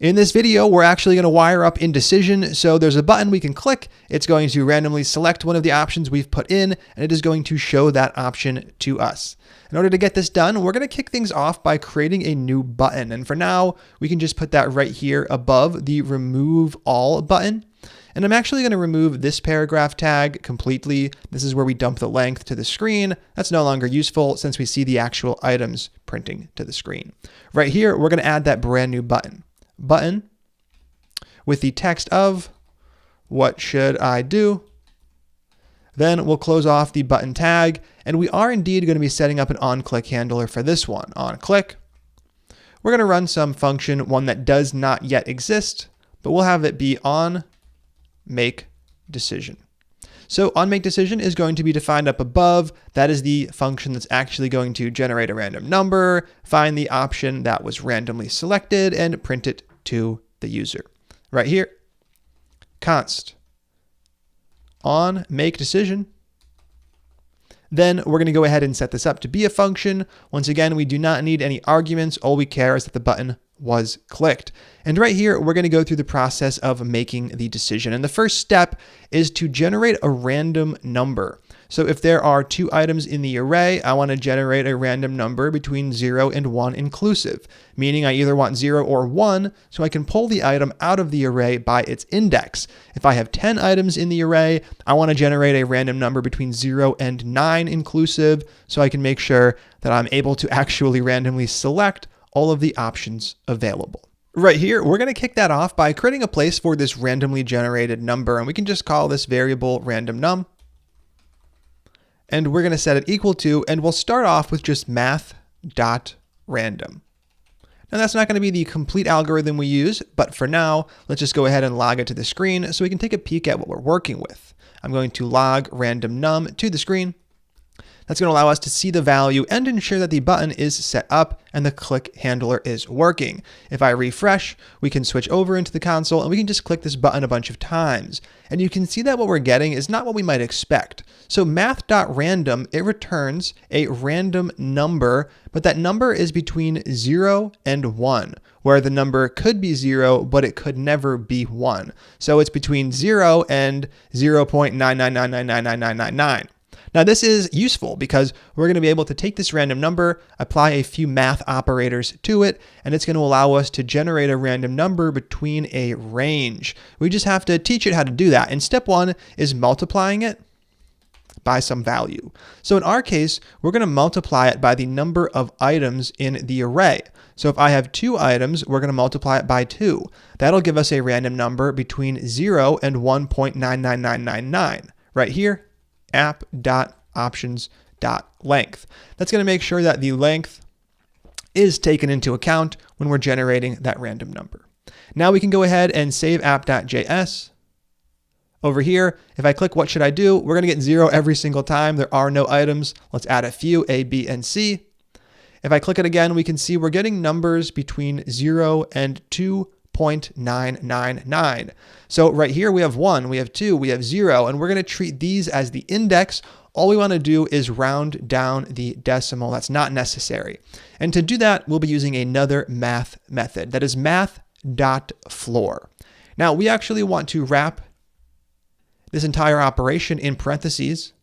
In this video, we're actually going to wire up indecision. So there's a button we can click. It's going to randomly select one of the options we've put in, and it is going to show that option to us. In order to get this done, we're going to kick things off by creating a new button. And for now, we can just put that right here above the remove all button. And I'm actually going to remove this paragraph tag completely. This is where we dump the length to the screen. That's no longer useful since we see the actual items printing to the screen. Right here, we're going to add that brand new button with the text of what should I do? Then we'll close off the button tag, and we are indeed going to be setting up an onClick handler for this one. OnClick. We're going to run some function, one that does not yet exist, but we'll have it be on make decision. So on make decision is going to be defined up above. That is the function that's actually going to generate a random number, find the option that was randomly selected, and print it to the user. Right here, const on make decision. Then we're going to go ahead and set this up to be a function. Once again, we do not need any arguments. All we care is that the button was clicked. And right here, we're going to go through the process of making the decision. And the first step is to generate a random number. So if there are two items in the array, I want to generate a random number between 0 and 1 inclusive, meaning I either want 0 or 1, so I can pull the item out of the array by its index. If I have 10 items in the array, I want to generate a random number between 0 and 9 inclusive, so I can make sure that I'm able to actually randomly select all of the options available. Right here, we're going to kick that off by creating a place for this randomly generated number, and we can just call this variable random num. And we're going to set it equal to, and we'll start off with just math.random. Now that's not going to be the complete algorithm we use, but for now, let's just go ahead and log it to the screen so we can take a peek at what we're working with. I'm going to log random num to the screen. That's going to allow us to see the value and ensure that the button is set up and the click handler is working. If I refresh, we can switch over into the console and we can just click this button a bunch of times. And you can see that what we're getting is not what we might expect. So math.random, it returns a random number, but that number is between 0 and 1, where the number could be 0, but it could never be 1. So it's between 0 and 0.999999999. Now this is useful because we're going to be able to take this random number, apply a few math operators to it, and it's going to allow us to generate a random number between a range. We just have to teach it how to do that. And step one is multiplying it by some value. So in our case, we're going to multiply it by the number of items in the array. So if I have 2 items, we're going to multiply it by 2. That'll give us a random number between 0 and 1.99999. Right here, app.options.length. That's going to make sure that the length is taken into account when we're generating that random number. Now we can go ahead and save app.js. Over here, if I click what should I do, we're going to get 0 every single time. There are no items. Let's add a few, A, B, and C. If I click it again, we can see we're getting numbers between 0 and 2.999. So right here we have 1, we have 2, we have 0, and we're going to treat these as the index. All we want to do is round down the decimal. That's not necessary. And to do that, we'll be using another math method. That is math.floor. Now we actually want to wrap this entire operation in parentheses,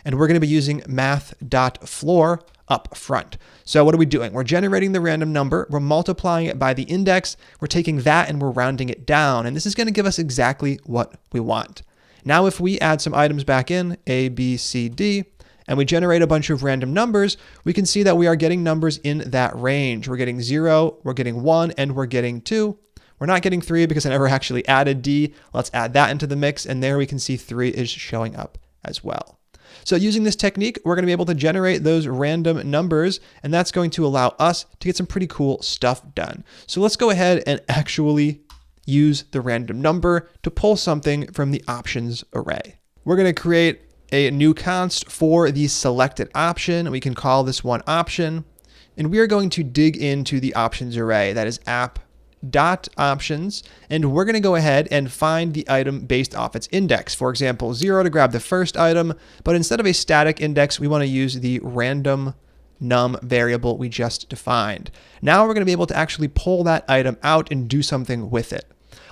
and we're going to be using math.floor up front. So what are we doing? We're generating the random number, we're multiplying it by the index, we're taking that and we're rounding it down, and this is going to give us exactly what we want. Now if we add some items back in, A, B, C, D, and we generate a bunch of random numbers, we can see that we are getting numbers in that range. We're getting 0, we're getting 1, and we're getting 2. We're not getting 3 because I never actually added D. Let's add that into the mix, and there we can see 3 is showing up as well. So using this technique, we're going to be able to generate those random numbers, and that's going to allow us to get some pretty cool stuff done. So let's go ahead and actually use the random number to pull something from the options array. We're going to create a new const for the selected option. We can call this one option, and we are going to dig into the options array. That is app.options, and we're going to go ahead and find the item based off its index. For example, 0 to grab the first item, but instead of a static index, we want to use the random num variable we just defined. Now we're going to be able to actually pull that item out and do something with it.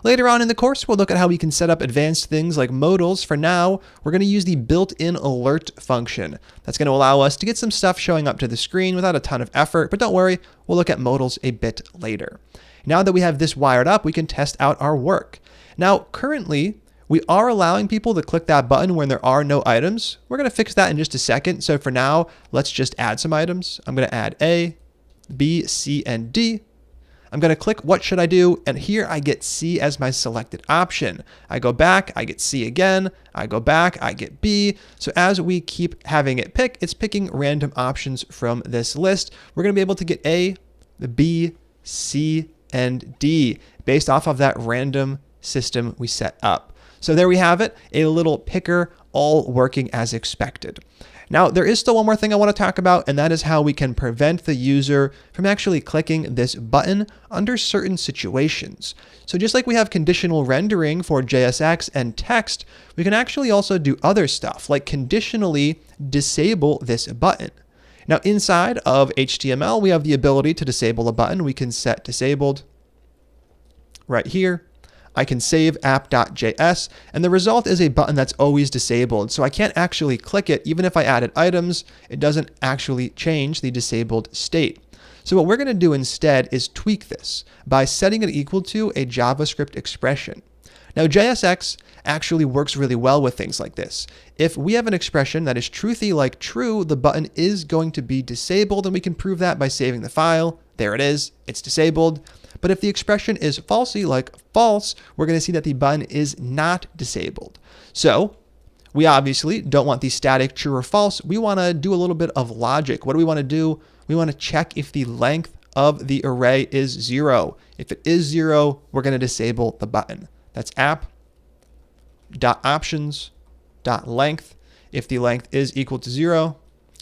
Later on in the course, we'll look at how we can set up advanced things like modals. For now, we're going to use the built-in alert function. That's going to allow us to get some stuff showing up to the screen without a ton of effort, but don't worry, we'll look at modals a bit later. Now that we have this wired up, we can test out our work. Now, currently, we are allowing people to click that button when there are no items. We're going to fix that in just a second. So for now, let's just add some items. I'm going to add A, B, C, and D. I'm going to click what should I do, and here I get C as my selected option. I go back, I get C again, I go back, I get B. So as we keep having it pick, it's picking random options from this list. We're going to be able to get A, B, C, and D based off of that random system we set up. So there we have it, a little picker all working as expected. Now, there is still one more thing I want to talk about, and that is how we can prevent the user from actually clicking this button under certain situations. So just like we have conditional rendering for JSX and text, we can actually also do other stuff, like conditionally disable this button. Now, inside of HTML, we have the ability to disable a button. We can set disabled right here. I can save app.js, and the result is a button that's always disabled. So I can't actually click it. Even if I added items, it doesn't actually change the disabled state. So what we're going to do instead is tweak this by setting it equal to a JavaScript expression. Now, JSX actually works really well with things like this. If we have an expression that is truthy like true, the button is going to be disabled, and we can prove that by saving the file. There it is, it's disabled. But if the expression is falsy like false, we're going to see that the button is not disabled. So we obviously don't want the static true or false. We want to do a little bit of logic. What do we want to do? We want to check if the length of the array is 0. If it is 0, we're going to disable the button. That's app.options.length. If the length is equal to 0,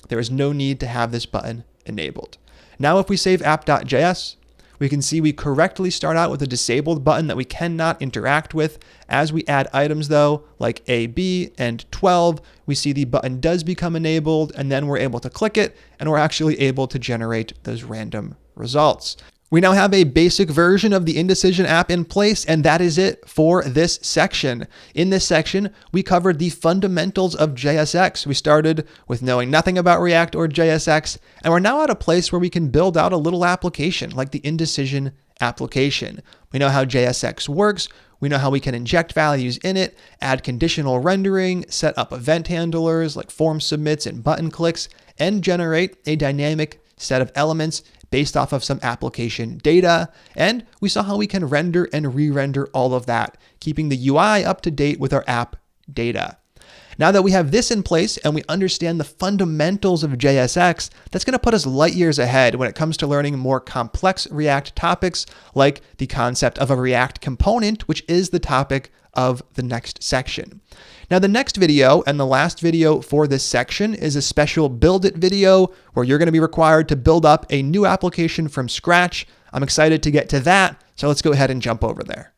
there is no need to have this button enabled. Now, if we save app.js, we can see we correctly start out with a disabled button that we cannot interact with. As we add items though, like A, B, and 12, we see the button does become enabled, and then we're able to click it, and we're actually able to generate those random results. We now have a basic version of the Indecision app in place, and that is it for this section. In this section, we covered the fundamentals of JSX. We started with knowing nothing about React or JSX, and we're now at a place where we can build out a little application like the Indecision application. We know how JSX works. We know how we can inject values in it, add conditional rendering, set up event handlers like form submits and button clicks, and generate a dynamic set of elements based off of some application data. And we saw how we can render and re-render all of that, keeping the UI up to date with our app data. Now that we have this in place and we understand the fundamentals of JSX, that's going to put us light years ahead when it comes to learning more complex React topics, like the concept of a React component, which is the topic of the next section. Now, the next video and the last video for this section is a special Build It video where you're going to be required to build up a new application from scratch. I'm excited to get to that, so let's go ahead and jump over there.